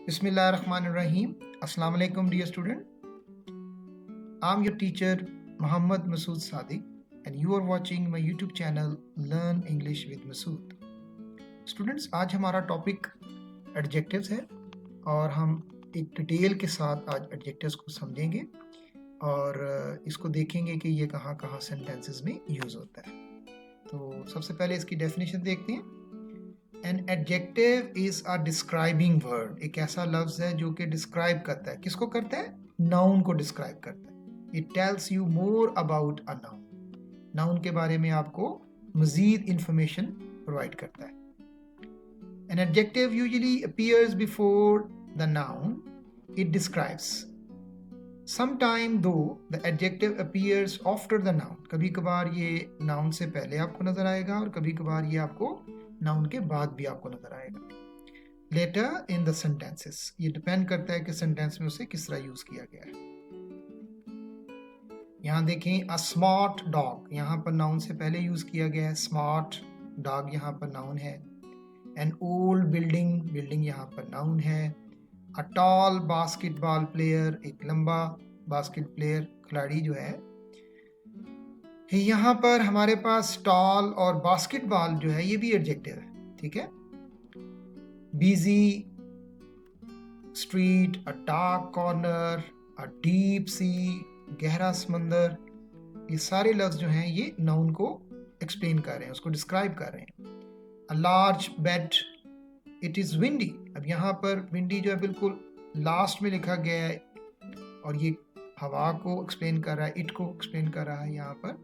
Bismillahirrahmanirrahim. Assalamu alaikum, dear student. I'm your teacher, Muhammad Masood Sadiq, and you are watching my YouTube channel, Learn English with Masood. Students, आज हमारा topic adjectives है और हम एक detail के साथ आज एडजेक्टिव्स को समझेंगे और इसको देखेंगे कि ये कहाँ कहाँ सेंटेंसेस में यूज़ होता है। तो सबसे पहले इसकी डेफिनेशन देखते हैं। An adjective is a describing word. एक ऐसा लफ्ज है जो कि डिस्क्राइब करता है। किसको करता है? नाउन को डिस्क्राइब करता है। It tells you more about a noun. Noun के बारे में आपको मजीद इंफॉर्मेशन प्रोवाइड करता है। An adjective usually appears before the noun it describes. Sometime though the adjective appears after the noun. कभी कभार ये नाउन से पहले आपको नजर आएगा और कभी कभार ये आपको नाउन के बाद भी आपको नजर आएगा। लेटर इन द सेंटेंसेस, ये डिपेंड करता है कि सेंटेंस में उसे किस तरह यूज किया गया है। यहाँ देखें, अ स्मार्ट डॉग, यहाँ पर नाउन से पहले यूज किया गया है। स्मार्ट डॉग यहाँ पर नाउन है। एन ओल्ड बिल्डिंग, बिल्डिंग यहाँ पर नाउन है। अ टॉल बास्केटबॉल प्लेयर, एक लंबा बास्केट प्लेयर खिलाड़ी जो है। यहाँ पर हमारे पास टॉल और बास्केटबॉल जो है ये भी एडजेक्टिव है, ठीक है। Busy street, a dark corner, a deep sea, गहरा समंदर, ये सारे लफ्ज जो हैं ये नाउन को एक्सप्लेन कर रहे हैं, उसको डिस्क्राइब कर रहे हैं। A large bed, it is windy, अब यहाँ पर विंडी जो है बिल्कुल लास्ट में लिखा गया है और ये हवा को एक्सप्लेन कर रहा है, इट को एक्सप्लेन कर रहा है। यहाँ पर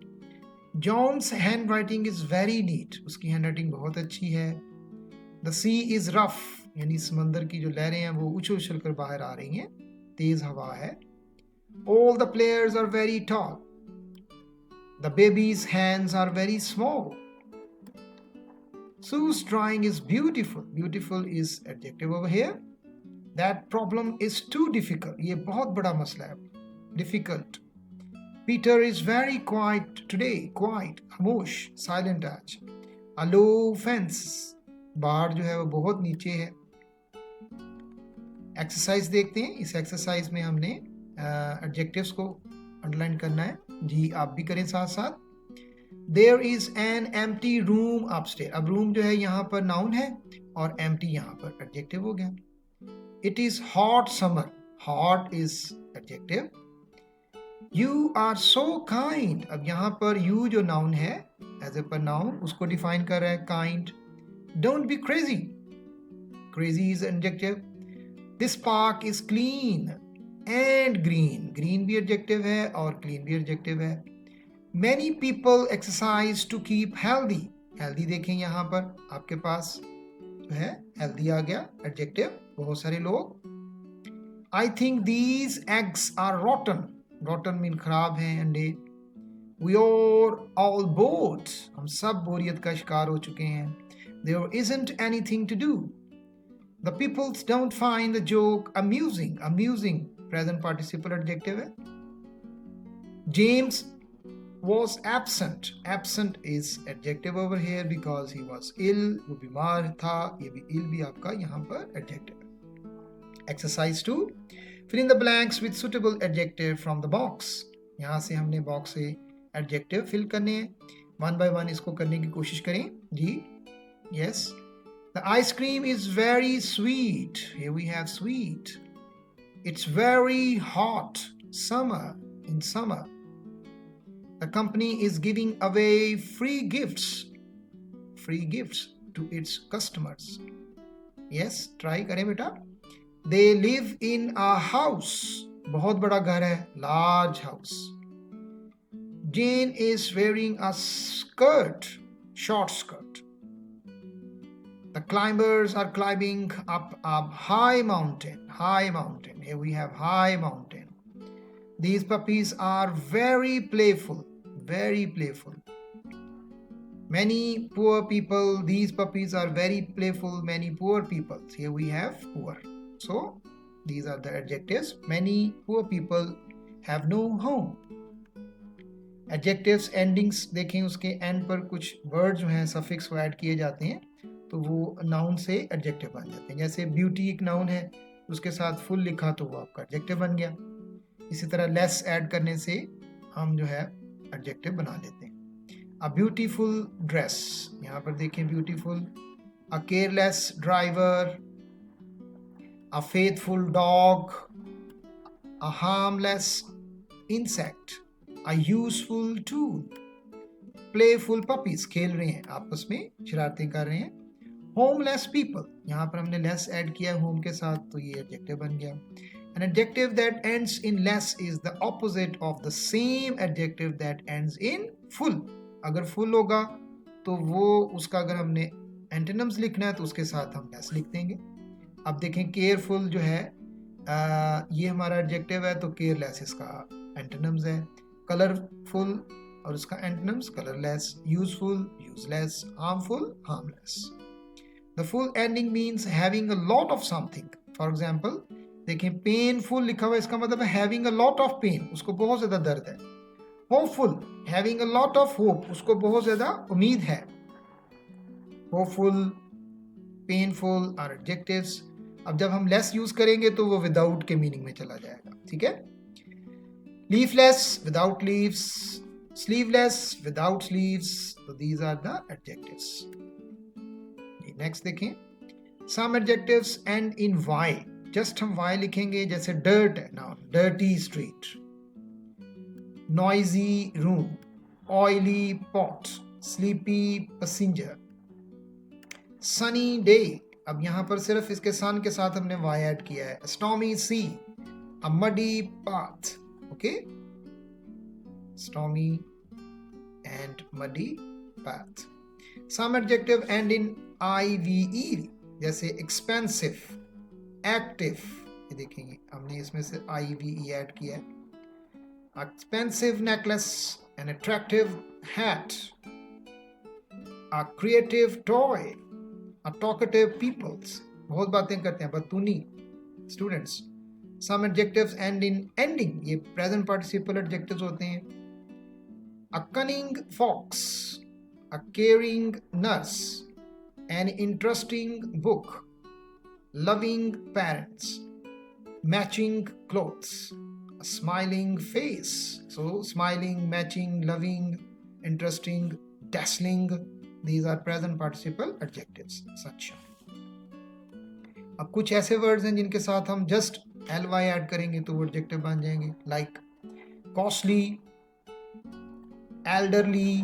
John's handwriting is very neat, उसकी हैंड राइटिंग बहुत अच्छी है। द सी इज रफ, यानी समंदर की जो लहरें हैं वो उछल उछल कर बाहर आ रही हैं, तेज हवा है। All the players are very tall, the baby's hands are very small. Sue's drawing is beautiful, beautiful is adjective over here. That problem is too difficult, ये बहुत बड़ा मसला है, difficult. Peter is very quiet today, quiet, खामोश, silent आज। A low fence, बार जो है वो बहुत नीचे है। एक्सरसाइज देखते हैं, इस एक्सरसाइज में हमने एडजेक्टिव्स को अंडरलाइन करना है। जी आप भी करें साथ साथ। There is an empty room upstairs, अब रूम जो है यहाँ पर नाउन है और empty यहाँ पर एडजेक्टिव हो गया। It is hot summer, hot is adjective. You are so kind, अब यहाँ पर you जो नाउन है एज ए pronoun उसको डिफाइन कर रहा है kind. Don't be crazy, crazy is adjective. This park is clean and green, green भी adjective है और clean भी adjective है। Many people exercise to keep healthy, healthy देखें यहाँ पर आपके पास जो है healthy आ गया adjective, बहुत सारे लोग। I think these eggs are rotten, rotten mean खराब हैं अंडे। We are all bored, हम सब बोरियत का शिकार हो चुके हैं। There isn't anything to do. The people don't find the joke amusing, amusing present participle adjective है। James was absent, absent is adjective over here because he was ill, वो बीमार था, ये भी ill भी आपका यहाँ पर adjective है। Exercise 2, fill in the blanks with suitable adjective from the box, यहाँ से हमने बॉक्स से adjective fill करने हैं। वन बाय वन इसको करने की कोशिश करें जी। Yes, the ice cream is very sweet, here we have sweet. It's very hot, summer, in summer. The company is giving away free gifts to its customers. Yes, try करें बेटा। They live in a house, बहुत बड़ा घर है, large house. Jane is wearing a skirt, short skirt. The climbers are climbing up a high mountain, high mountain. Here we have high mountain. These puppies are very playful, very playful. Many poor people, these puppies are very playful, many poor people. Here we have poor. So, these are the adjectives. Many poor people have no home. Adjectives, endings देखें, उसके end पर कुछ words जो हैं suffix को add किए जाते हैं तो वो noun से adjective बन जाते हैं। जैसे beauty एक noun है, उसके साथ फुल लिखा तो वो आपका एडजेक्टिव बन गया। इसी तरह लेस ऐड करने से हम जो है एडजेक्टिव बना लेते हैं। अ ब्यूटीफुल ड्रेस, यहाँ पर देखें beautiful, a careless driver, a faithful dog, a harmless insect, a useful tool, playful puppies, खेल रहे हैं आपस में, शरारतें कर रहे हैं। होमलेस पीपल, यहाँ पर हमने लेस ऐड किया होम के साथ तो ये एडजेक्टिव बन गया। An adjective that ends in less is the opposite of the same adjective that ends in full. अगर full होगा तो वो उसका अगर हमने एंटोनिम्स लिखना है तो उसके साथ हम less लिख देंगे। अब देखें केयरफुल जो है ये हमारा एडजेक्टिव है तो केयरलेस इसका एंटोनिम्स है। कलरफुल और उसका antonyms colourless, useful useless, harmful harmless. The full ending means having a lot of something. For example, देखें पेनफुल लिखा हुआ इसका मतलब है having a lot of pain, उसको बहुत ज्यादा दर्द है। Hopeful, having a lot of hope, उसको बहुत ज्यादा उम्मीद है। Hopeful, painful are adjectives. अब जब हम लेस यूज करेंगे तो वो विदाउट के मीनिंग में चला जाएगा, ठीक है। Leafless, without leaves, sleeveless, without sleeves, तो these are the adjectives. Next देखें, some adjectives and in Y, just हम वाई लिखेंगे, जैसे डर्ट है noun, dirty street, noisy room, oily pot, sleepy passenger, sunny day. अब यहां पर सिर्फ इसके सन के साथ हमने वाई ऐड किया है। Stormy sea, a muddy path, okay, stormy and muddy path. Some adjective and in IVE, जैसे एक्सपेंसिव, एक्टिव, ये देखेंगे हमने इसमें से IVE ऐड किया है। Expensive necklace, an attractive hat, a creative toy, a talkative peoples, बहुत बातें करते हैं, बतूनी students. Some adjectives and in ending, ये प्रेजेंट पार्टिसिपल एडजेक्टिव्स होते हैं। A cunning fox, a caring nurse, an interesting book, loving parents, matching clothes, a smiling face. So smiling, matching, loving, interesting, dazzling, these are present participle adjectives. Such. अब कुछ ऐसे words हैं जिनके साथ हम just ly add करेंगे तो वो एडजेक्टिव बन जाएंगे, like costly, elderly,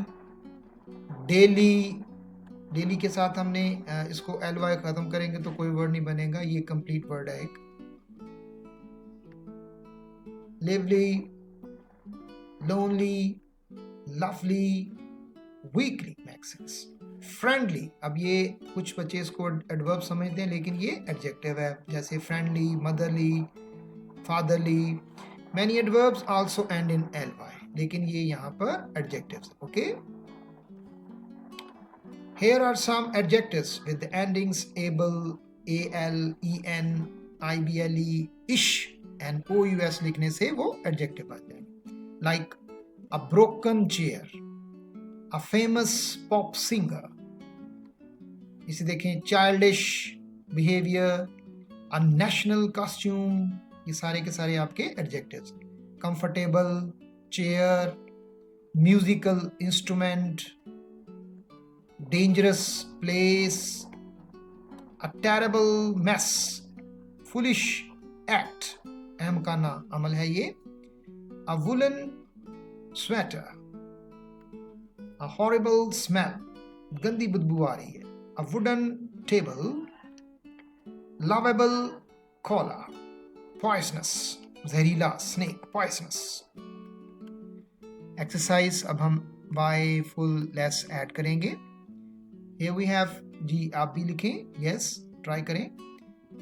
daily. Daily के साथ हमने इसको ly खत्म करेंगे तो कोई वर्ड नहीं बनेगा, ये कंप्लीट वर्ड है एक। Lively, lonely, lovely, weekly, make sense. Friendly, अब ये कुछ बच्चे इसको एडवर्ब समझते हैं लेकिन ये एडजेक्टिव है, जैसे friendly, motherly, fatherly. Many adverbs also and in ly, लेकिन ये यहाँ पर adjectives, okay. Here are some adjectives with the endings able, al, en, ible, ish and ous लिखने से वो adjective बन जाएंगे। Like a broken chair, a famous pop singer। इसे देखें, childish behavior, a national costume, ये सारे के सारे आपके adjectives। Comfortable, chair, musical instrument, dangerous place, a terrible mess, foolish act, अहम काना अमल है ये। a woolen sweater, a horrible smell, गंदी बदबू आ रही है। a wooden table, lovable cola, poisonous, जहरीला, snake, poisonous। एक्सरसाइज, अब हम by full less ऐड करेंगे। Here we have, जी आप भी लिखें, yes, ट्राई करें।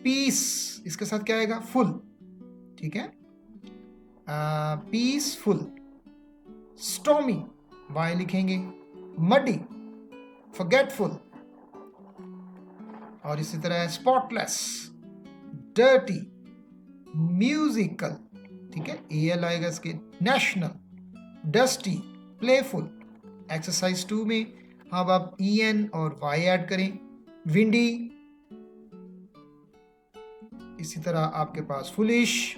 पीस, इसके साथ क्या आएगा, फुल, ठीक है। पीसफुल। स्टॉर्मी, वाई लिखेंगे। मडी, फॉरगेटफुल, और इसी तरह स्पॉटलेस, डर्टी, म्यूजिकल, ठीक है, एल आएगा इसके। National, dusty, playful. एक्सरसाइज 2 में अब आप en और y ऐड करें। विंडी, इसी तरह आपके पास फुलिश,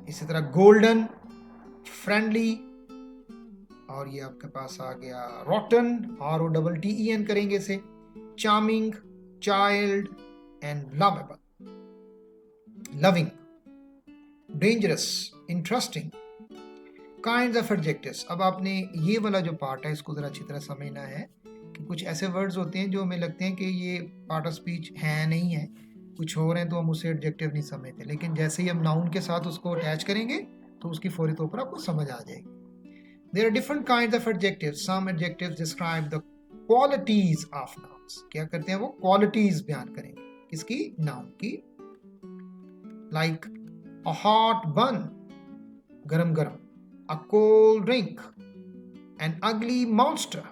इसी तरह गोल्डन, फ्रेंडली, और ये आपके पास आ गया रॉटन, ROTTEN करेंगे इसे, charming, child and lovable, loving, dangerous, interesting, kinds of adjectives. अब आपने ये वाला जो पार्ट है इसको जरा अच्छी तरह समझना है कि कुछ ऐसे वर्ड्स होते हैं जो हमें लगते हैं कि ये पार्ट ऑफ स्पीच है नहीं है, कुछ और हैं, तो हम उसे एडजेक्टिव नहीं समझते, लेकिन जैसे ही हम नाउन के साथ उसको अटैच करेंगे तो उसकी फौरी तौर पर आपको समझ आ जाएगी। There are different kinds of adjectives. Some adjectives describe the qualities of nouns. क्या करते हैं वो? qualities बयान करेंगे किसकी? noun की। Like a hot bun, गरम गरम, a cold drink, an ugly monster,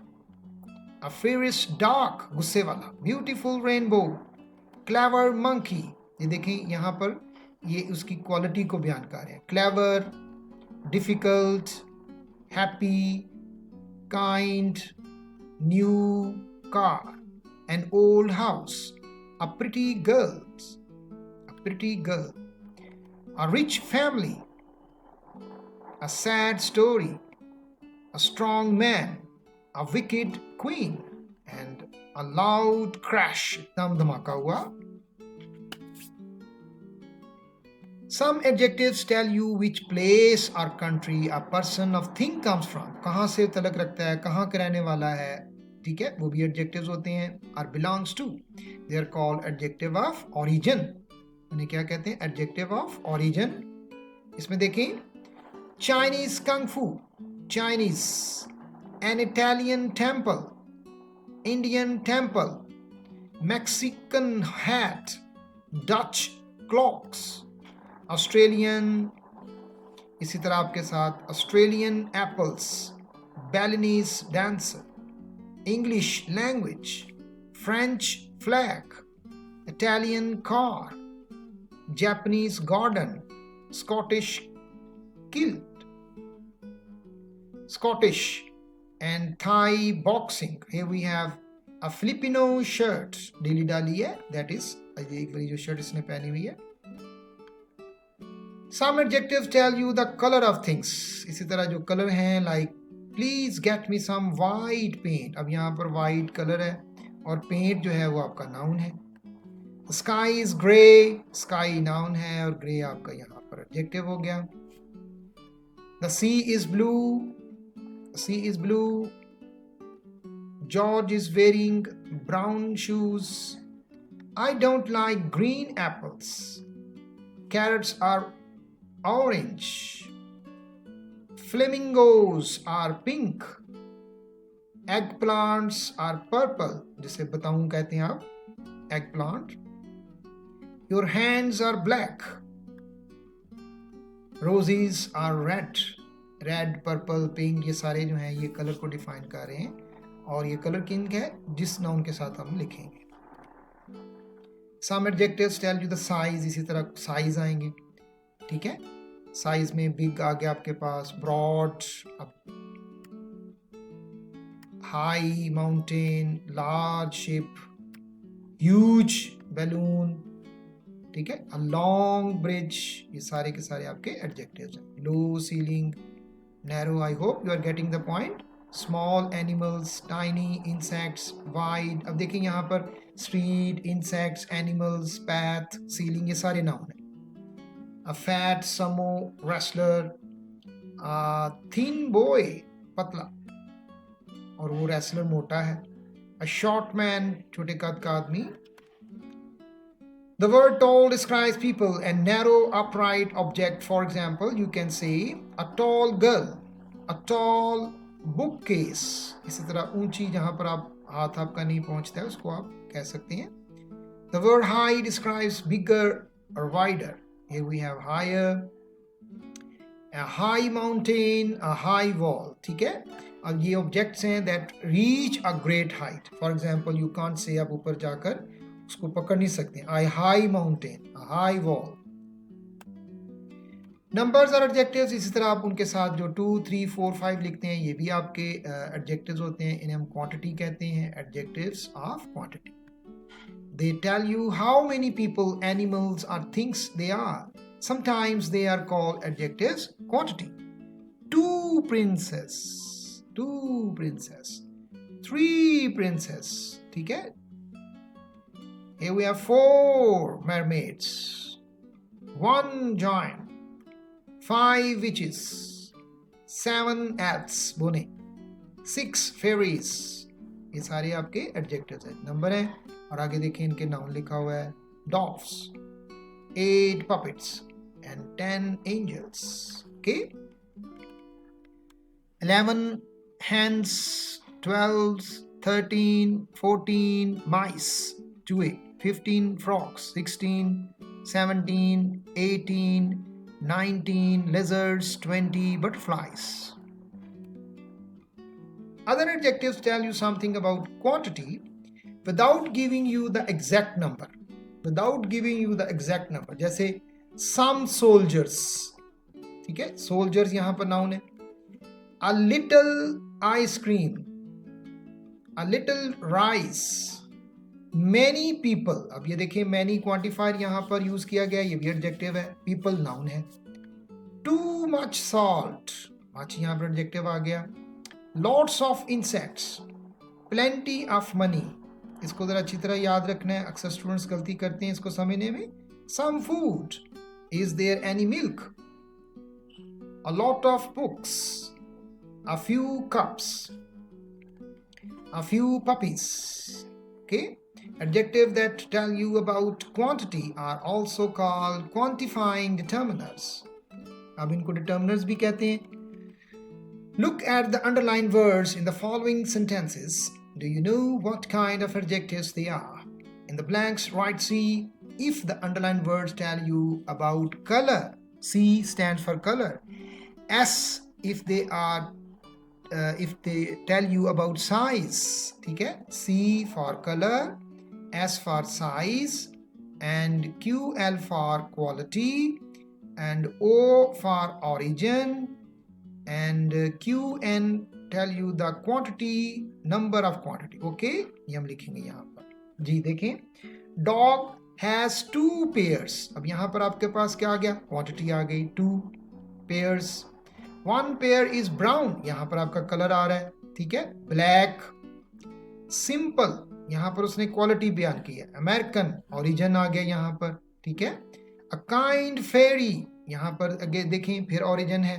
a fierce dog, गुस्से वाला, beautiful rainbow, clever monkey। ये देखें यहाँ पर ये उसकी क्वालिटी को बयान कर रहे हैं। clever, difficult, happy, kind, new car, an old house, a pretty girl, a rich family, a sad story, a strong man, a wicked queen, and a loud crash, दम धमाका हुआ। Some adjectives tell you which place or country a person or thing comes from. कहाँ से तलक रखता है, कहाँ का रहने वाला है, ठीक है, वो भी adjectives होते हैं। or belongs to, they are called adjective of origin। उन्हें क्या कहते हैं? adjective of origin। इसमें देखें, Chinese kung fu, Chinese, an Italian temple, Indian temple, Mexican hat, Dutch clocks, Australian, इसी तरह आपके साथ Australian apples, Balinese dancer, English language, French flag, Italian car, Japanese garden, Scottish kilt, Scottish and Thai boxing. Here we have a Filipino shirt, ढीली डाली है, that is एक वाली जो शर्ट इसने पहनी हुई है। Some adjectives tell you the color of things। इसी तरह जो कलर हैं, like please get me some white paint। अब यहाँ पर white कलर है और paint जो है वो आपका noun है। The sky is grey, sky noun है और grey आपका यहाँ पर adjective हो गया। The sea is blue, the sea is blue। George is wearing brown shoes। I don't like green apples। Carrots are orange। Flamingos are pink। Eggplants are purple, जिसे बताऊं कहते हैं आप eggplant। Your hands are black। Roses are red। Red, purple, pink, ये सारे जो हैं ये कलर को डिफाइन कर रहे हैं और ये कलर किन है? जिस नाउन के साथ हम लिखेंगे। Some adjectives tell you the size। इसी तरह साइज आएंगे, ठीक है। साइज में बिग आ गया आपके पास, broad, high mountain, large ship, huge balloon, ठीक है, अ लॉन्ग ब्रिज, ये सारे के सारे आपके एडजेक्टिव्स हैं। Low ceiling, narrow, I hope you are getting the point. Small animals, tiny, insects, wide. अब देखिए यहाँ पर street, insects, animals, path, ceiling, ये सारे नाउन हैं। A fat sumo wrestler, a thin boy, पतला, और वो रेसलर मोटा है। A short man, छोटे कद का आदमी। The word tall describes people and narrow upright object. For example, you can say a tall girl, a tall bookcase। इसी तरह ऊंची, जहां पर आप हाथ आपका नहीं पहुंचता है उसको आप कह सकते हैं। The word high describes bigger or wider। Here we have higher, a high mountain, a high wall, ठीक है। अब ये ऑब्जेक्ट्स हैं that reach a great height। For example, you can't say आप ऊपर जाकर उसको पकड़ नहीं सकते। A high mountain, a high wall। Numbers और एडजेक्टिव्स, इसी तरह आप उनके साथ जो 2, 3, 4, 5 लिखते हैं, ये भी आपके एडजेक्टिव्स होते हैं। इन्हें हम क्वांटिटी कहते हैं, adjectives of quantity. they tell you how many people, animals, or things they are. Sometimes they are called adjectives. Quantity. Two princess, three princess. ठीक है? Here we have 4 mermaids, 1 giant, 5 witches, 7 elves, बोने, 6 fairies. ये सारे आपके adjectives हैं, number है. और आगे देखिए इनके नाउन लिखा हुआ है. Dwarfs, 8 puppets and 10 angels. Okay. 11 hens, 12, 13, 14 mice, 2, 15 frogs, 16, 17, 18, 19 lizards, 20 butterflies. Other adjectives tell you something about quantity without giving you the exact number. जैसे some soldiers, ठीक है, soldiers यहाँ पर नाउन है. A little ice cream, a little rice, many people. अब ये देखिए many quantifier यहाँ पर यूज किया गया, ये भी एडजेक्टिव है. people नाउन है. Too much salt, much यहाँ पर एडजेक्टिव आ गया. Lots of insects, plenty of money. इसको जरा अच्छी तरह याद रखना है, अक्सर स्टूडेंट्स गलती करते हैं इसको समझने में. Some food, is there any milk? A lot of books, a few cups, a few puppies. Okay, adjectives that tell you about quantity are also called quantifying determiners. अब इनको determiners भी कहते हैं. Look at the underlined words in the following sentences. Do you know what kind of adjectives they are? In the blanks, write C if the underlined words tell you about color. C stands for color. S if they tell you about size. ठीक है? C for color, S for size, and QL for quality, and O for origin, and QN tell you the quantity, number of quantity. Okay, ये हम लिखेंगे यहाँ पर. जी देखें, dog has 2 pairs. अब यहाँ पर आपके पास क्या आ गया? क्वांटिटी आ गई, 2 pairs. 1 pair is brown, यहाँ पर आपका कलर आ रहा है, ठीक है. black. simple, यहाँ पर उसने क्वालिटी बयान की है. अमेरिकन, ओरिजिन आ गया यहाँ पर, ठीक है. a kind fairy, यहाँ पर आगे देखें फिर ओरिजिन है,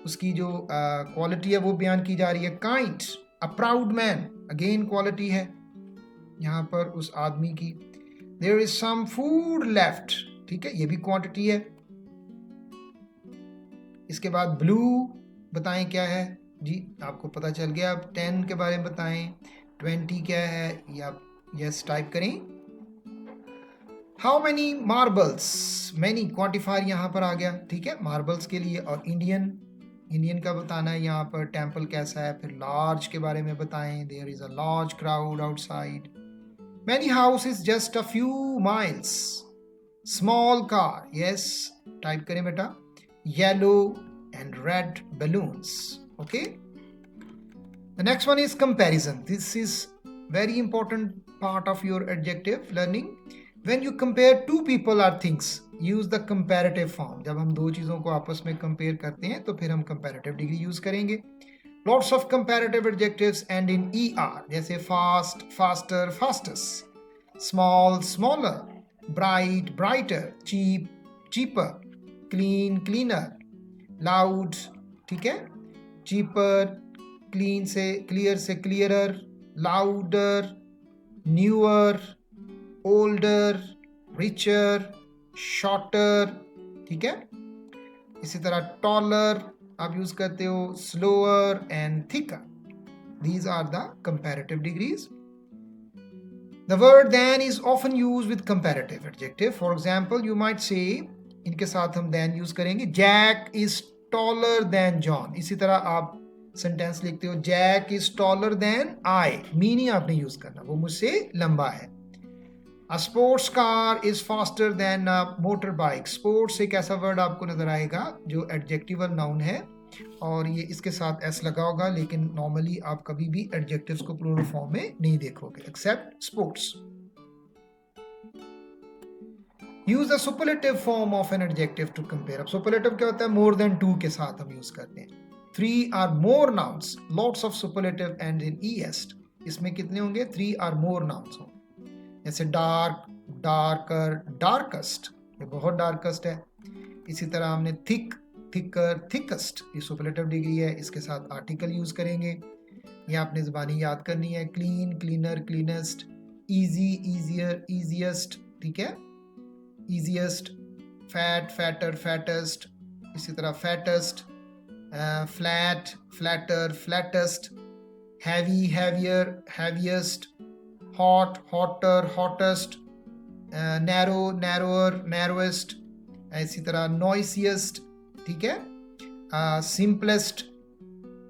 उसकी जो क्वालिटी है वो बयान की जा रही है. Kind, a proud man, again quality है यहाँ पर उस आदमी की. There is some food left, ठीक है, ये भी क्वांटिटी है. इसके बाद ब्लू बताएं क्या है जी, आपको पता चल गया. अब 10 के बारे में बताएं, 20 क्या है, या यस टाइप करें. How many marbles, many quantifier यहाँ पर आ गया, ठीक है, मार्बल्स के लिए. और इंडियन का बताना है यहाँ पर. टेम्पल कैसा है. फिर लार्ज के बारे में बताएं. There is a large crowd outside. Many houses just a few miles. Small car, yes type करें बेटा. Yellow and red balloons. Okay, the next one is comparison. This is very important part of your adjective learning. When you compare 2 people or things, use the comparative form. जब हम 2 चीज़ों को आपस में compare करते हैं तो फिर हम comparative degree use करेंगे. Lots of comparative adjectives end in ER, जैसे fast, faster, fastest, small, smaller, bright, brighter, cheap, cheaper, clean, cleaner, loud, ठीक है, cheaper, clean से clear से clearer, louder, newer, older, richer, shorter, ठीक है. इसी तरह taller आप यूज करते हो, slower and thicker. These are the comparative degrees. The word than is often used with comparative adjective. For example, you might say, इनके साथ हम than यूज करेंगे. Jack is taller than John. इसी तरह आप सेंटेंस लिखते हो, Jack is taller than I. Meaning आपने यूज करना, वो मुझसे लंबा है. A sports car is faster than a motorbike. Sports एक ऐसा वर्ड आपको नजर आएगा जो एडजेक्टिवल नाउन है और ये इसके साथ एस लगा होगा, लेकिन नॉर्मली आप कभी भी एडजेक्टिव्स को प्लूरल फॉर्म में नहीं देखोगे except sports. Use the superlative form of an adjective to compare. अब सुपरलेटिव क्या होता है? मोर देन टू के साथ हम यूज करते हैं। 3 are more nouns, lots of superlative and in est. इसमें कितने होंगे? 3 आर मोर नाउन्स होंगे। जैसे डार्क, डार्कर, डार्केस्ट, ये बहुत डार्केस्ट है। इसी तरह हमने थिक, थिकर, थिकेस्ट, ये सुपरलेटिव डिग्री है, इसके साथ आर्टिकल यूज करेंगे। ये आपने ज़बानी याद करनी है। Clean, cleaner, cleanest, easy, easier, easiest, ठीक है, इजिएस्ट, फैट, फैटर, फैटेस्ट, इसी तरह fattest, flat, flatter, flattest, heavy, heavier, heaviest, hot, hotter, hottest, narrow, narrower, narrowest, इसी तरह नॉइसिएस्ट, ठीक है, simplest,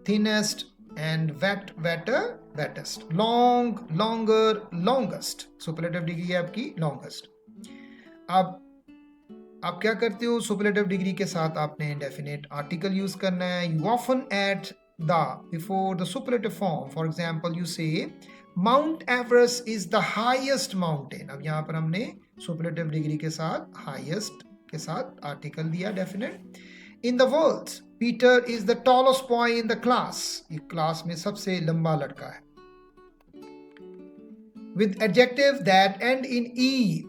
thinnest, and wet, wetter, wettest, long, longer, longest. Superlative degree है आपकी लॉन्गेस्ट। अब आप क्या करते हो? सुपरलेटिव डिग्री के साथ आपने इंडेफिनिट आर्टिकल यूज करना है। You often add the before the superlative form. For example you say Mount Everest is the highest mountain. अब यहाँ पर हमने सुपरलेटिव डिग्री के साथ हाईएस्ट के साथ आर्टिकल दिया definite. In the world Peter is the tallest boy in the class. ये क्लास में सबसे लंबा लड़का है। With adjective that end in e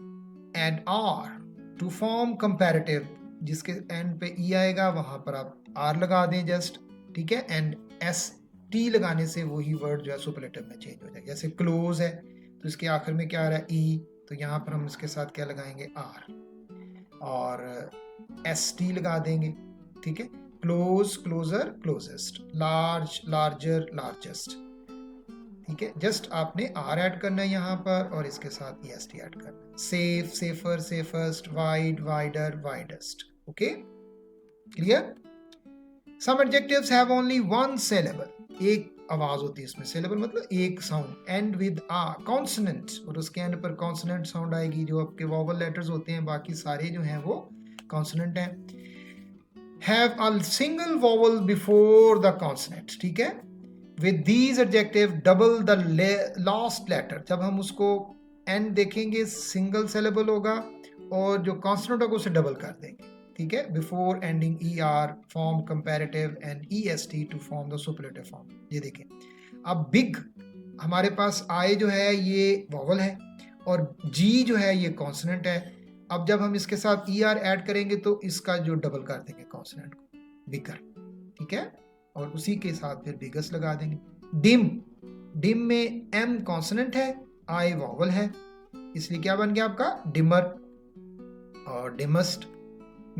and r to form comparative, जिसके एंड पे ई आएगा वहां पर आप आर लगा दें जस्ट, ठीक है, एंड एस टी लगाने से वही वर्ड जो है सुपरलेटिव में चेंज हो जाएगा। जैसे क्लोज है तो इसके आखिर में क्या आ रहा है? ई, तो यहाँ पर हम इसके साथ क्या लगाएंगे? आर, और एस टी लगा देंगे, ठीक है। Close, closer, closest, large, larger, largest, ठीक है। जस्ट आपने आर ऐड करना है यहाँ पर और इसके साथ एस टी ऐड करना है। Safe, safer, safest, wide, wider, widest, okay, clear. Some adjectives have only one syllable, एक आवाज होती है इसमें, सिलेबल मतलब एक sound, and with a consonant, और उसके एंड पर कॉन्सोनेंट साउंड आएगी। जो आपके वोवल लेटर्स होते हैं बाकी सारे जो हैं वो कॉन्सोनेंट हैं। Have a single vowel before the consonant, ठीक है। With these adjective double the last letter, जब हम उसको एंड देखेंगे सिंगल सिलेबल होगा और जो कॉन्सोनेंट होगा उसे डबल कर देंगे, ठीक है। Before ending e r form comparative and e s t to form the superlative form. ये देखें, अब बिग हमारे पास आई जो है ये वॉवल है और जी जो है ये कॉन्सोनेंट है। अब जब हम इसके साथ ई आर ऐड करेंगे तो इसका जो डबल कर देंगे कॉन्सोनेंट को, बिगर, ठीक है, और उसी के साथ फिर बिगेस्ट लगा देंगे। डिम, डिम में एम कॉन्सोनेंट है, आई वॉवल है, इसलिए क्या बन गया आपका? डिमर और डिमस्ट।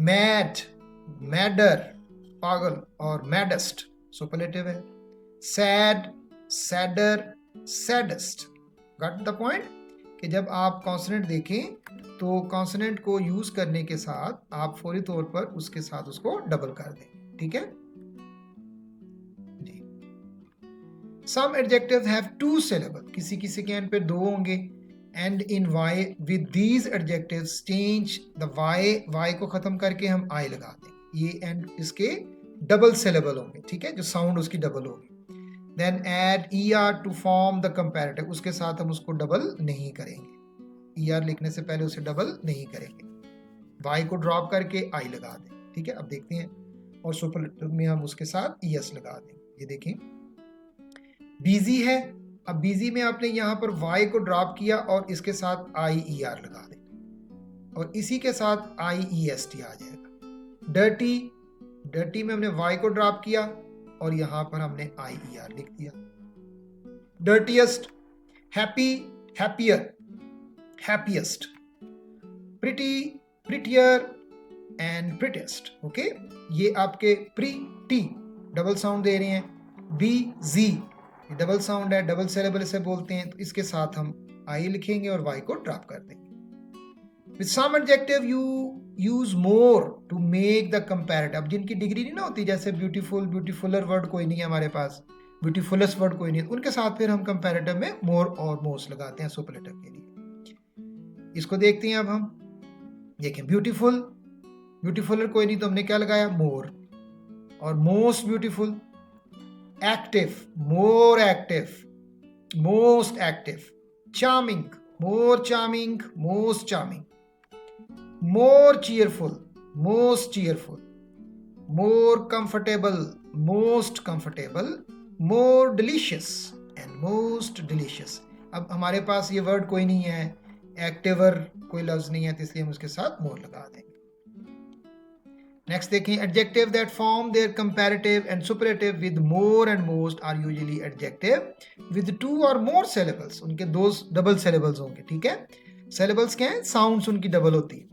मैड, मैडर, पागल, और मैडेस्ट सुपरलेटिव है। Sad, sadder, saddest. Got the point कि जब आप कॉन्सोनेंट देखें तो कॉन्सोनेंट को यूज करने के साथ आप फौरी तौर पर उसके साथ उसको डबल कर दें, ठीक है। Some adjectives have two syllables, किसी किसी के एंड पे दो होंगे। And in Y, with these adjectives change the Y को खत्म करके हम I लगा देंगे। ये एंड इसके डबल सिलेबल होंगे, ठीक है, जो साउंड उसकी डबल होगी। Then add ER to form the comparative, उसके साथ हम उसको डबल नहीं करेंगे। ER लिखने से पहले उसे डबल नहीं करेंगे। Y को ड्रॉप करके I लगा दें, ठीक है। अब देखते हैं, और सुपरलेटिव में हम उसके साथ ES लगा देंगे। ये देखें, बिजी है, अब बिजी में आपने यहाँ पर वाई को ड्रॉप किया और इसके साथ आई ई आर लगा दें और इसी के साथ आई ई एस टी आ जाएगा। डर्टी, डर्टी में हमने वाई को ड्रॉप किया और यहाँ पर हमने आई ई आर लिख दिया। Dirtiest, happy, happier, happiest, pretty, prettier and prettiest, okay. ये आपके प्रीटी डबल साउंड दे रहे हैं। बी जी डबल साउंड है, डबल सिलेबल इसे बोलते हैं, तो इसके साथ हम आई लिखेंगे और वाई को ड्रॉप कर देंगे। With some adjective you use more to make the comparative. अब जिनकी डिग्री नहीं ना होती, जैसे ब्यूटीफुल, ब्यूटीफुलर वर्ड कोई नहीं है हमारे पास, ब्यूटीफुलेस्ट वर्ड कोई नहीं है, उनके साथ फिर हम कंपैरेटिव में मोर और मोस्ट लगाते हैं सुपरलेटिव के लिए। इसको देखते हैं अब हम, देखें, ब्यूटीफुल, ब्यूटीफुलर कोई नहीं तो हमने क्या लगाया? मोर। और most beautiful, active, more active, most active, charming, more charming, most charming, more cheerful, most cheerful, more comfortable, most comfortable, more delicious and most delicious. अब हमारे पास ये वर्ड कोई नहीं है, एक्टिवर कोई लफ्ज नहीं है, तो इसलिए हम उसके साथ मोर लगा देंगे. नेक्स्ट देखें, adjective that form their comparative and superlative with more and most are usually adjective with 2 और मोर सिलेबल्स. उनके 2 डबल सिलेबल्स होंगे. ठीक है, सिलेबल्स क्या है? साउंड्स उनकी डबल होती है.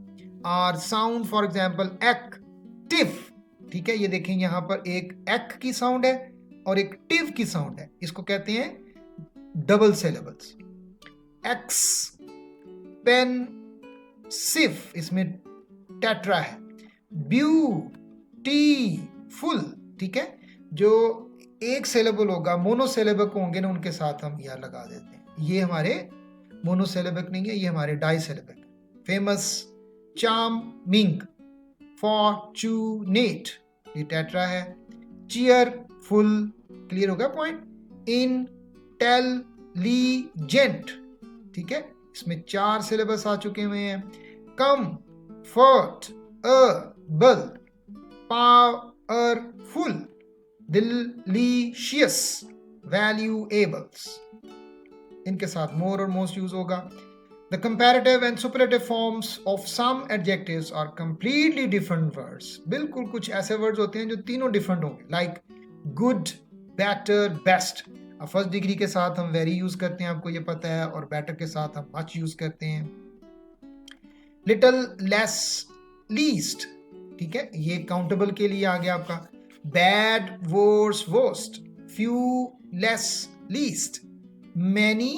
और साउंड फॉर एग्जांपल एक्टिव. ठीक है, ये देखें यहाँ पर एक एक् की साउंड है और एक टिव की साउंड है. इसको कहते हैं डबल सिलेबल्स. एक्स पेन सिफ, इसमें टेट्रा है. ब्यूटीफुल. ठीक है, जो एक सिलेबल होगा, मोनोसिलेबक होंगे ना, उनके साथ हम या लगा देते हैं. ये हमारे मोनोसिलेबक नहीं है, ये हमारे डाइसिलेबक. फेमस, चार्मिंग, फॉर्चूनेट, ये टेट्रा है. चीयरफुल, क्लियर हो गया पॉइंट. इंटेलिजेंट. ठीक है, इसमें 4 सिलेबस आ चुके हुए हैं. Comfortable, powerful, delicious, valuables. इनके साथ मोर और मोस्ट यूज होगा. The comparative and superlative forms of some adjectives are completely different words. बिल्कुल कुछ ऐसे words होते हैं जो तीनों different होंगे. Like good, better, best. अब फर्स्ट डिग्री के साथ हम very यूज करते हैं, आपको ये पता है, और better के साथ हम much यूज करते हैं. Little, less, least. ठीक है, ये countable के लिए आ गया आपका. Bad, worse, worst. Few, less, least. Many,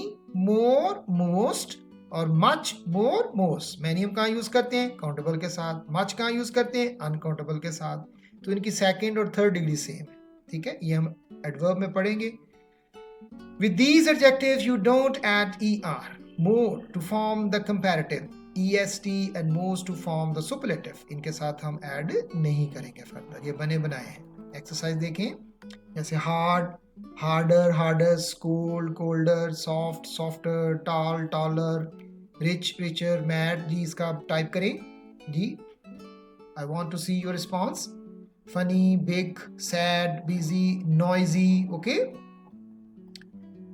more, most. और मच, मोर, मोस्ट. मैनी हम कहाँ यूज करते हैं? काउंटेबल के साथ. मच कहाँ यूज करते हैं? अनकाउंटेबल के साथ. तो इनकी सेकंड और थर्ड डिग्री सेम है. ठीक है, ये हम एडवर्ब में पढ़ेंगे. With these adjectives you don't add er. More to form the comparative, est and most to form the superlative. इनके साथ हम ऐड नहीं करेंगे फर्दर, ये बने बनाए हैं. एक्सरसाइज देखें, जैसे hard, harder, hardest, cold, colder, soft, softer, tall, taller, rich, richer, mad. जी इसका आप टाइप करें जी. I want to see your response. Funny, big, sad, busy, noisy. Okay.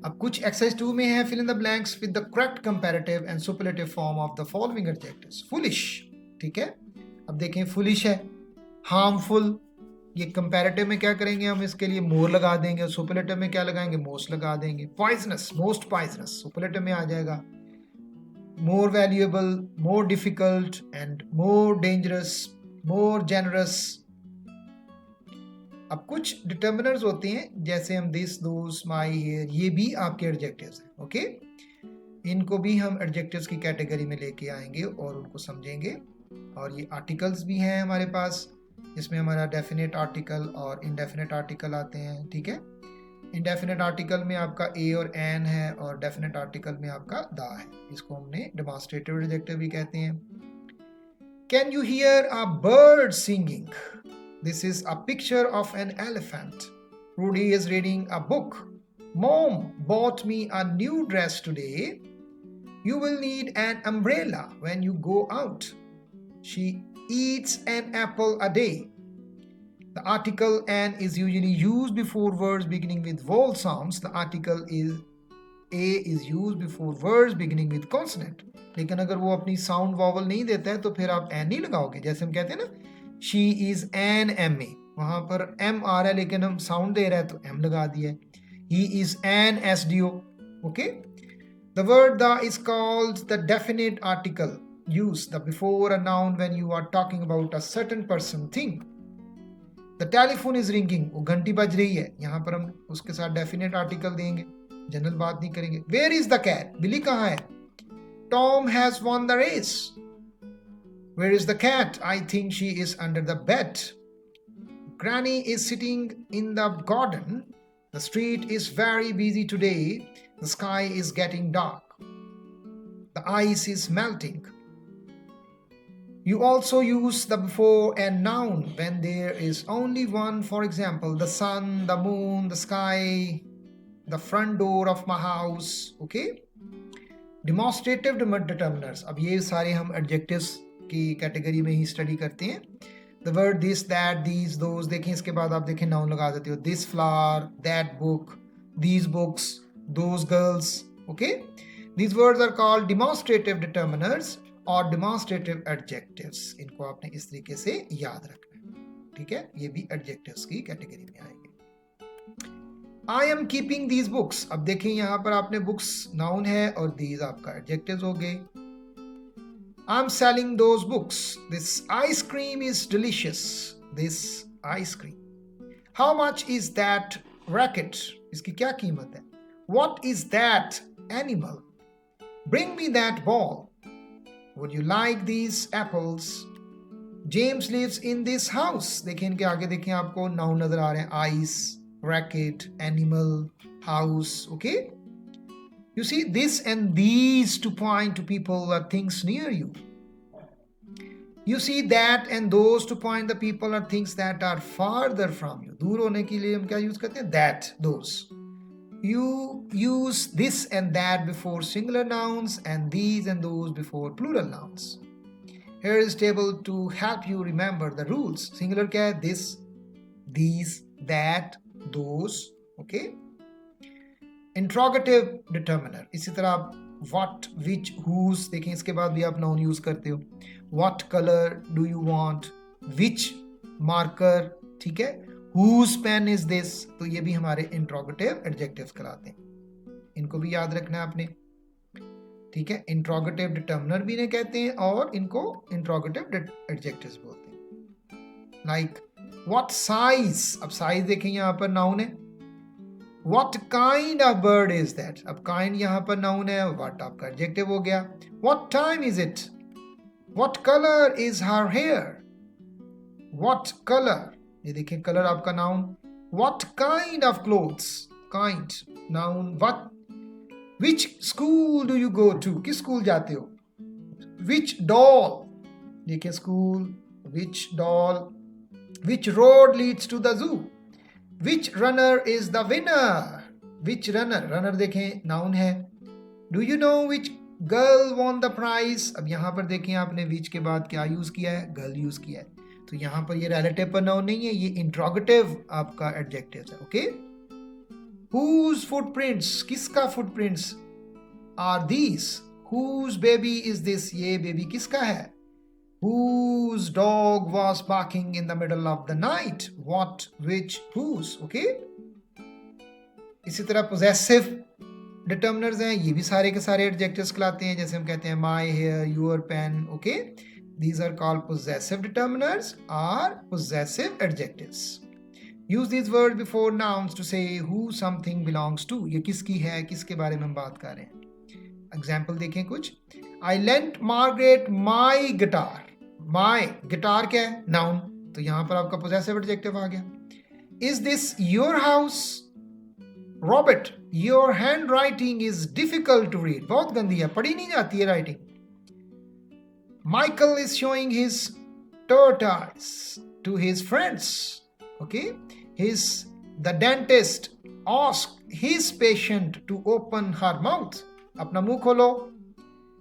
अब कुछ exercise 2 में है, fill in the blanks with the correct comparative and superlative form of the following adjectives. Foolish. ठीक है, अब देखें, foolish है. harmful, ये कंपैरेटिव में क्या करेंगे हम? इसके लिए मोर लगा देंगे. सुपरलेटिव में क्या लगाएंगे? मोस्ट लगा देंगे. पॉइजनस, मोस्ट पॉइजनस सुपरलेटिव में आ जाएगा. More valuable, more difficult and more dangerous, more generous. अब कुछ डिटर्मिनर्स होते हैं, जैसे हम दिस, दोस, माई, हियर, ये भी आपके एडजेक्टिव्स हैं. ओके, इनको भी हम एडजेक्टिव्स की कैटेगरी में लेके आएंगे और उनको समझेंगे. और ये आर्टिकल्स भी हैं हमारे पास, इसमें हमारा डेफिनेट आर्टिकल और इनडेफिनेट आर्टिकल आते हैं. ठीक है, इनडेफिनेट आर्टिकल में आपका ए और एन है, और डेफिनेट आर्टिकल में आपका दा है. इसको हमने डेमोन्स्ट्रेटिव एडजेक्टिव भी कहते हैं. Can you hear a bird singing? This is a picture of an elephant. Rudy is reading a book. Mom bought me a new dress today. You will need an umbrella when you go out. She eats an apple a day. The article an is usually used before words beginning with vowel sounds. The article is a is used before words beginning with consonant. लेकिन अगर वो अपनी sound vowel नहीं देता है तो फिर आप एन नहीं लगाओगे. जैसे हम कहते हैं ना, she is an MA, वहां पर M आ रहा है लेकिन हम साउंड दे रहे हैं तो M लगा दिया. He is an SDO. Okay, the word the is called the definite article. Use the before a noun when you are talking about a certain person, thing. The telephone is ringing. वो घंटी बज रही है, यहाँ पर हम उसके साथ डेफिनेट आर्टिकल देंगे, जनरल बात नहीं करेंगे. Where is the cat? बिल्ली कहाँ है? Tom has won the race. Where is the cat? I think she is under the bed. Granny is sitting in the garden. The street is very busy today. The sky is getting dark. The ice is melting. You also use the before and noun when there is only one. For example, the sun, the moon, the sky, the front door of my house. Okay? Demonstrative determiners, अब ये सारे हम adjectives की category में ही study करते हैं. The word this, that, these, those, देखें इसके बाद आप देखें नाउन लगा देते हो. This flower, that book, these books, those girls. Okay, these words are called demonstrative determiners और डिमॉन्स्ट्रेटिव एडजेक्टिव्स. इनको आपने इस तरीके से याद रखना है. ठीक है, ये भी एडजेक्टिव्स की कैटेगरी में आएंगे. I am keeping these books. अब देखें यहाँ पर आपने books नाउन है और these आपका adjectives हो गए. I'm selling those books. This ice cream is delicious. This ice cream. How much is that racket? इसकी क्या कीमत है? What is that animal? Bring me that ball. Would you like these apples? James lives in this house. देखें इनके आगे देखें आपको noun नजर आ रहे हैं. Ice, racket, animal, house. Okay, you see this and these to point to people or things near you. You see that and those to point the people or things that are farther from you. दूर होने के लिए हम क्या use करते हैं? That, those. You use this and that before singular nouns and these and those before plural nouns. Here is table to help you remember the rules. Singular क्या है? This, these, that, those. Okay. Interrogative determiner, इसी तरह आप what, which, whose, देखें इसके बाद भी आप noun यूज करते हो. What color do you want? Which marker, ठीक है. Whose pen is this? तो ये भी हमारे interrogative adjectives कहलाते हैं. इनको भी याद रखना है आपने. ठीक है, इंट्रोगेटिव डिटर्मिनर भी इन्हें कहते हैं और इनको इंट्रोगेटिव एडजेक्टिव्स बोलते हैं. लाइक व्हाट साइज, अब साइज देखें यहाँ पर नाउन है. What kind of bird is that, अब काइंड यहाँ पर नाउन है, व्हाट आपका एडजेक्टिव हो गया. What time is it, what colour is her hair, what colour, ये देखिए कलर आपका noun. What kind of clothes, kind noun. What, which school do you go to, किस स्कूल जाते हो. which doll, देखिए school. which doll, which road leads to the zoo, which runner is the winner, which runner, runner देखें noun है. do you know which girl won the prize, अब यहाँ पर देखें आपने which के बाद क्या यूज किया है? गर्ल यूज किया है. तो यहाँ पर ये रिलेटिव पर नाउन नहीं है, ये इंट्रोगेटिव आपका एडजेक्टिव है. ओके. Whose footprints, किसका footprints are these? Whose baby is this, ये baby किसका है? Whose dog was barking in the middle of the night? What, which, whose. Okay. इसी तरह possessive determiners हैं, ये भी सारे के सारे adjectives कहलाते हैं. जैसे हम कहते हैं my hair, your pen. Okay, these are called possessive determiners or possessive adjectives. Use these words before nouns to say who something belongs to. ये किसकी है, किसके बारे में हम बात कर रहे हैं. एग्जाम्पल देखें कुछ. I lent Margaret my guitar. My guitar क्या है? नाउन. तो यहाँ पर आपका possessive adjective आ गया. Is this your house? Robert, your handwriting is difficult to read. बहुत गंदी है, पढ़ी नहीं जाती है writing. Michael is showing his tortoise to his friends. Okay. The dentist asked his patient to open her mouth. अपना मुंह खोलो.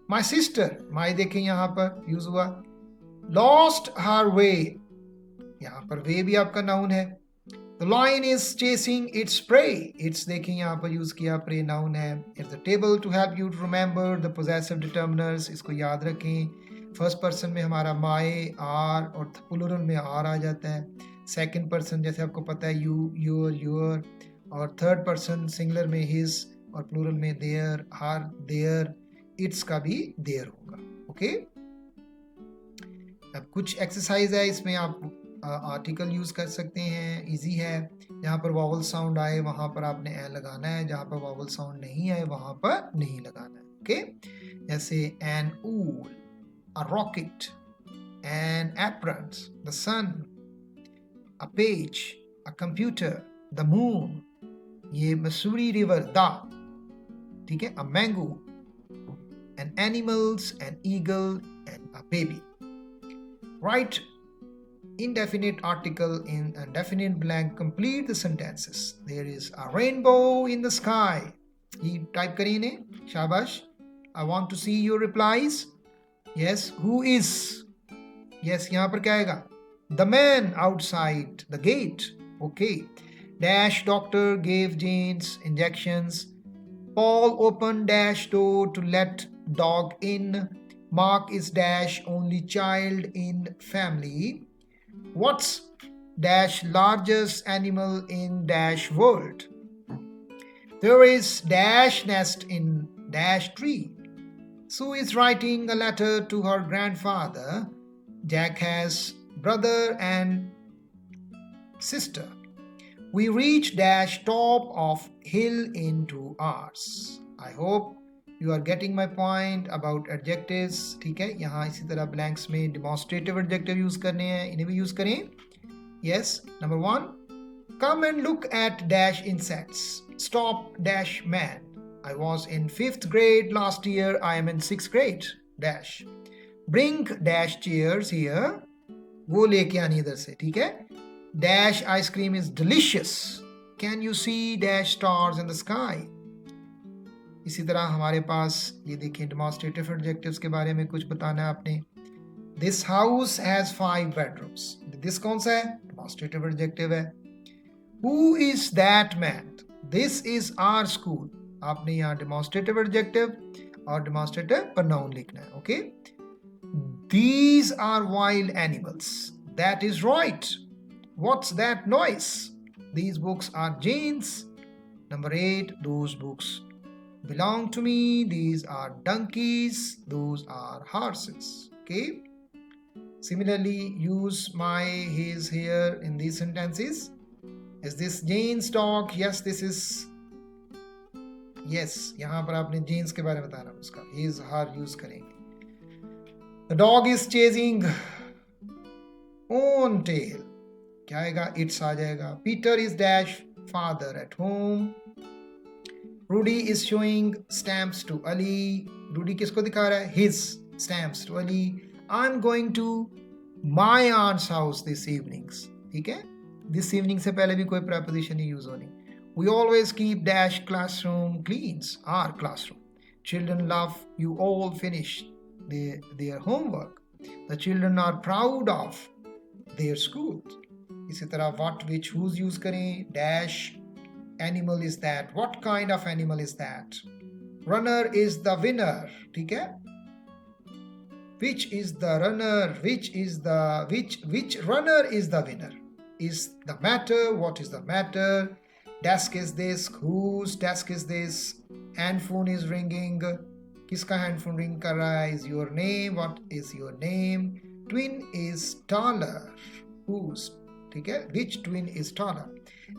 My sister, my देखें यहाँ पर यूज हुआ. Lost her way, यहाँ पर way भी आपका नाउन है. The lion is chasing its prey. It's देखें यहाँ पर यूज किया, prey नाउन है. It's the table to help you to remember the possessive determiners. इसको याद रखें. फर्स्ट पर्सन में हमारा my, are और प्लूरल में are आ जाता है. सेकंड पर्सन जैसे आपको पता है you, your, your. और थर्ड पर्सन सिंगुलर में his और प्लूरल में their, her, their. its का भी their होगा. ओके. अब कुछ एक्सरसाइज है, इसमें आप आर्टिकल यूज कर सकते हैं. इजी है. जहाँ पर वॉवल साउंड आए वहाँ पर आपने ए लगाना है, जहाँ पर वॉवल साउंड नहीं आए वहाँ पर नहीं लगाना है. ओके. जैसे an owl, a rocket, an apron, the sun, a page, a computer, the moon, ये मसूरी रिवर, दा. ठीक है. a mango, an animals, an eagle, and a baby. Write indefinite article in a definite blank. Complete the sentences. There is a rainbow in the sky. ये type करिए इन्हें. शाबाश. I want to see your replies. Yes, who is? Yes, यहाँ पर क्या आएगा? The man outside the gate. Okay. Dash doctor gave Jane's injections. Paul opened dash door to let dog in. Mark is dash only child in family. What's dash largest animal in dash world? There is dash nest in dash tree. Sue is writing a letter to her grandfather. Jack has brother and sister. We reach dash top of hill in 2 hours. I hope you are getting my point about adjectives. ठीक है, यहाँ इसी तरह blanks में demonstrative adjective use करने हैं, इन्हें भी use करें. Yes, number 1. Come and look at dash insects. Stop dash man. I was in 5th grade last year. I am in 6th grade. Dash. Bring dash chairs here. वो लेके आनी इधर से, ठीक है? Dash ice cream is delicious. Can you see dash stars in the sky? इसी तरह हमारे पास ये देखिए demonstrative adjectives के बारे में कुछ बताना है आपने. This house has 5 bedrooms. This कौन सा है? Demonstrative adjective है. Who is that man? This is our school. आपने यहाँ demonstrative adjective और demonstrative pronoun लिखना है. Okay? These are wild animals. That is right. What's that noise? These books are Jane's. Number 8, those books belong to me. These are donkeys. Those are horses. Okay? Similarly, use my, his, here in these sentences. Is this Jane's dog? Yes, this is. Yes, यहाँ पर आपने Jane's के बारे में बताना उसका. His, her use करेंगे. The dog is chasing own tail. क्या आएगा? It's आ जाएगा. Peter is dash father at home. Rudy is showing stamps to Ali. Rudy किसको दिखा रहा है? His stamps to Ali. I'm going to my aunt's house this evenings. ठीक है? This evening से पहले भी कोई preposition नहीं use होनी. We always keep dash classroom cleans. Our classroom. Children love you all finish their homework. The children are proud of their school. इसी तरह what, which, whose use करें. Dash animal is that. What kind of animal is that? Runner is the winner. ठीक है? Which is the runner? Which runner is the winner? Is the matter? What is the matter? Desk is this. Whose desk is this? Handphone is ringing. किसका handphone ring कर रहा है? Is your name? What is your name? Twin is taller. Whose? ठीक है? Which twin is taller?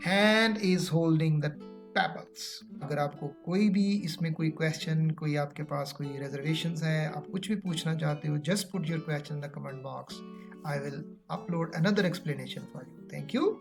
Hand is holding the pebbles. अगर आपको कोई भी इसमें कोई question, कोई आपके पास कोई reservations है, आप कुछ भी पूछना चाहते हो, just put your question in the comment box. I will upload another explanation for you. Thank you.